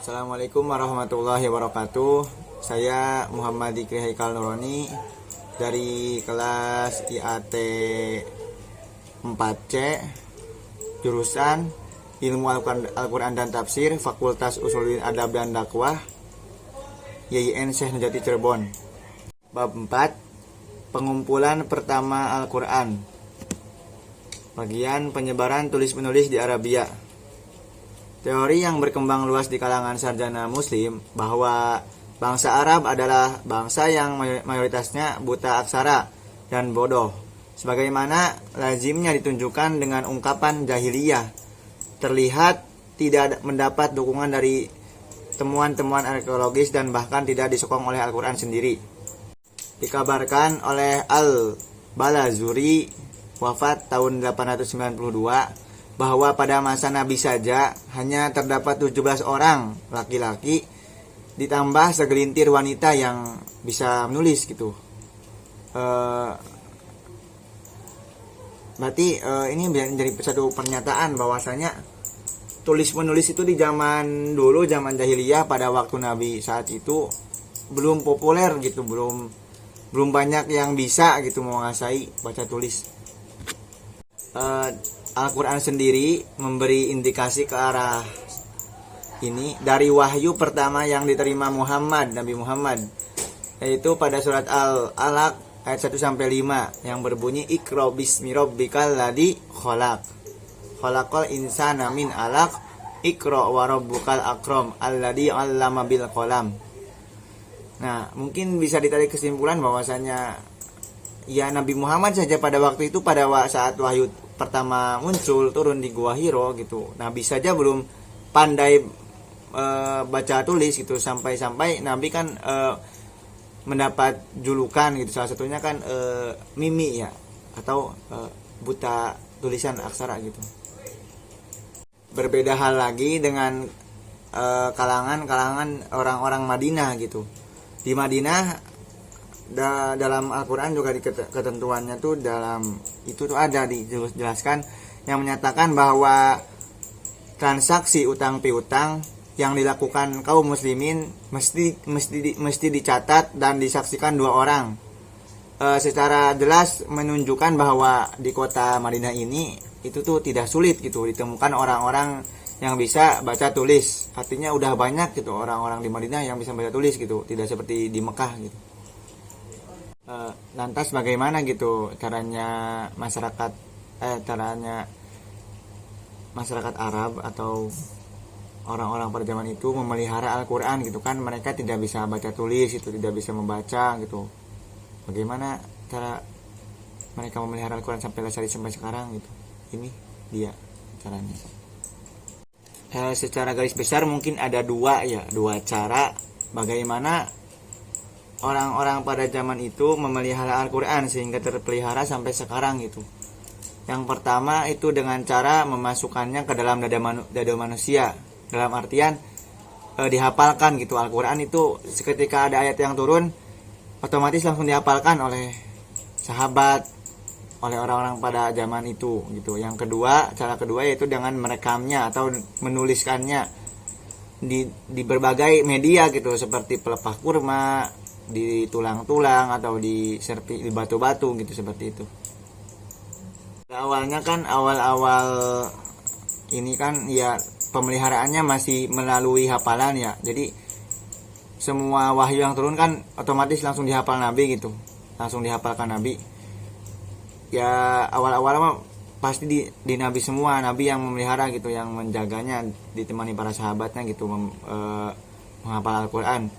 Assalamualaikum warahmatullahi wabarakatuh. Saya Muhammad Dikri Haikal Nuroni dari kelas IAT 4C, jurusan Ilmu Al-Quran dan Tafsir, Fakultas Usuluddin Adab dan Dakwah, YIN Syekh Nurjati Cirebon. Bab 4, pengumpulan pertama Al-Quran. Bagian penyebaran tulis-menulis di Arabia. Teori yang berkembang luas di kalangan sarjana muslim bahwa bangsa Arab adalah bangsa yang mayoritasnya buta aksara dan bodoh, sebagaimana lazimnya ditunjukkan dengan ungkapan jahiliyah, terlihat tidak mendapat dukungan dari temuan-temuan arkeologis dan bahkan tidak disokong oleh Al-Quran sendiri. Dikabarkan oleh Al-Balazuri, wafat tahun 892, bahwa pada masa Nabi saja hanya terdapat 17 orang laki-laki ditambah segelintir wanita yang bisa menulis gitu. Berarti ini menjadi satu pernyataan bahwasanya tulis-menulis itu di zaman dulu, zaman jahiliyah pada waktu Nabi saat itu belum populer gitu, belum banyak yang bisa gitu menguasai baca tulis. Al-Quran sendiri memberi indikasi ke arah ini dari wahyu pertama yang diterima Nabi Muhammad, yaitu pada surat Al-Alaq ayat 1-5 yang berbunyi Iqra bismi rabbikal ladzi khalaq khalaqal insana min 'alaq Iqra wa rabbukal akram alladzi 'allama bil qalam. Nah, mungkin bisa ditarik kesimpulan bahwasanya ya Nabi Muhammad saja pada waktu itu, pada saat wahyu pertama muncul turun di Gua Hiro gitu, Nabi saja belum pandai baca tulis gitu, sampai Nabi kan mendapat julukan gitu, salah satunya kan mimi ya, atau buta tulisan aksara gitu. Berbeda hal lagi dengan kalangan orang-orang Madinah gitu. Di Madinah dalam Al-Quran juga di ketentuannya tuh dalam itu tuh ada dijelaskan yang menyatakan bahwa transaksi utang piutang yang dilakukan kaum muslimin mesti dicatat dan disaksikan 2 orang. Secara jelas menunjukkan bahwa di kota Madinah ini itu tuh tidak sulit gitu ditemukan orang-orang yang bisa baca tulis. Artinya udah banyak gitu orang-orang di Madinah yang bisa baca tulis gitu, tidak seperti di Mekah gitu. Lantas bagaimana gitu caranya masyarakat Arab atau orang-orang pada zaman itu memelihara Al-Quran gitu kan, mereka tidak bisa baca tulis itu, tidak bisa membaca gitu. Bagaimana cara mereka memelihara Al-Quran sampai lestari sampai sekarang gitu? Ini dia caranya. Secara garis besar mungkin ada dua cara bagaimana orang-orang pada zaman itu memelihara Al-Quran sehingga terpelihara sampai sekarang gitu. Yang pertama itu dengan cara memasukkannya ke dalam dada manusia, dalam artian dihafalkan gitu. Al-Quran itu seketika ada ayat yang turun otomatis langsung dihafalkan oleh sahabat, oleh orang-orang pada zaman itu gitu. Yang kedua, cara kedua yaitu dengan merekamnya atau menuliskannya di berbagai media gitu, seperti pelepah kurma, di tulang-tulang atau di batu-batu gitu, seperti itu. Awalnya kan awal ini kan ya pemeliharaannya masih melalui hafalan ya. Jadi semua wahyu yang turun kan otomatis langsung dihafal Nabi gitu. Langsung dihafalkan Nabi. Ya awal-awal mah pasti di Nabi semua, Nabi yang memelihara gitu, yang menjaganya ditemani para sahabatnya gitu menghafal Al-Quran.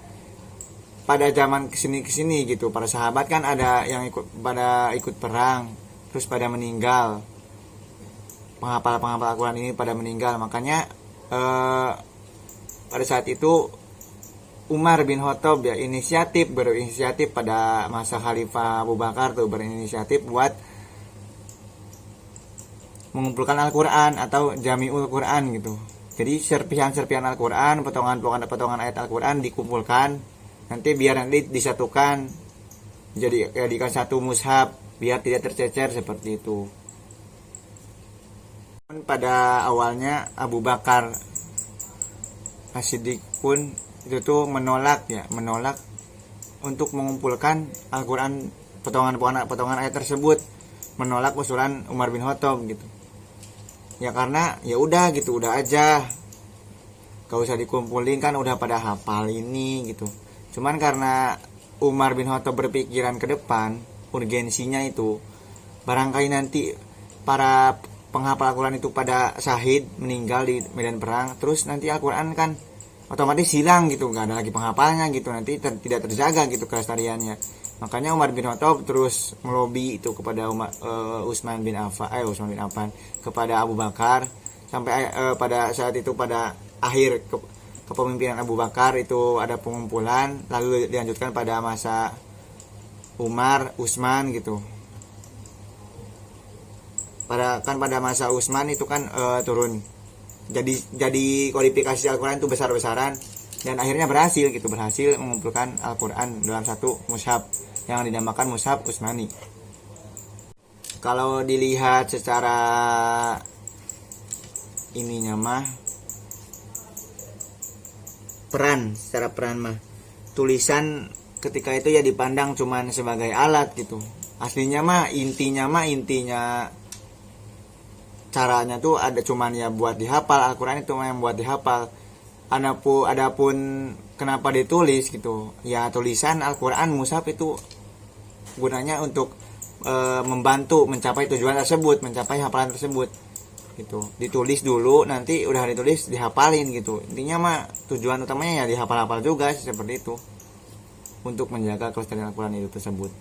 Pada zaman kesini gitu, para sahabat kan ada yang ikut perang, terus pada meninggal. Penghafal Al-Quran ini pada meninggal, makanya pada saat itu Umar bin Khattab ya berinisiatif pada masa Khalifah Abu Bakar tuh berinisiatif buat mengumpulkan Al-Quran atau Jami'ul Quran gitu. Jadi serpihan-serpihan Al-Quran, potongan ayat Al-Quran dikumpulkan. Nanti disatukan jadikan satu mushaf biar tidak tercecer seperti itu. Pada awalnya Abu Bakar As-Siddiq pun itu tuh menolak untuk mengumpulkan Al-Quran potongan ayat tersebut, menolak usulan Umar bin Khattab gitu. Ya karena ya udah gitu, udah aja, gak usah dikumpulin kan udah pada hafal ini gitu. Cuman karena Umar bin Khattab berpikiran ke depan, urgensinya itu barangkali nanti para penghafal Al-Quran itu pada syahid, meninggal di medan perang, terus nanti Al-Quran kan otomatis hilang gitu, nggak ada lagi penghafalnya gitu, nanti tidak terjaga gitu kelestariannya. Makanya Umar bin Khattab terus melobi itu kepada Utsman bin Affan kepada Abu Bakar, sampai pada saat itu pada akhir kepemimpinan Abu Bakar itu ada pengumpulan, lalu dilanjutkan pada masa Umar, Utsman gitu. Pada masa Utsman itu kan turun. Jadi kodifikasi Al-Quran itu besar-besaran, dan akhirnya berhasil mengumpulkan Al-Quran dalam satu mushaf yang dinamakan Mushaf Utsmani. Kalau dilihat secara ininya mah secara peran mah tulisan ketika itu ya dipandang cuman sebagai alat gitu. Aslinya mah intinya caranya tuh ada cuman ya buat dihafal, Al-Quran itu yang buat dihafal. Adapun kenapa ditulis gitu, ya tulisan Al-Quran mushaf itu gunanya untuk membantu mencapai tujuan tersebut, mencapai hafalan tersebut gitu. Ditulis dulu, nanti udah ditulis dihafalin gitu. Intinya mah tujuan utamanya ya dihafal-hafal juga seperti itu, untuk menjaga kelestarian Al-Quran itu tersebut.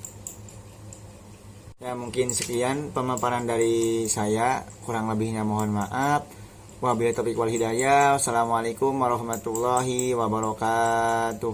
Ya mungkin sekian pemaparan dari saya, kurang lebihnya mohon maaf. Wabillahi taufiq wal hidayah. Wassalamualaikum warahmatullahi wabarakatuh.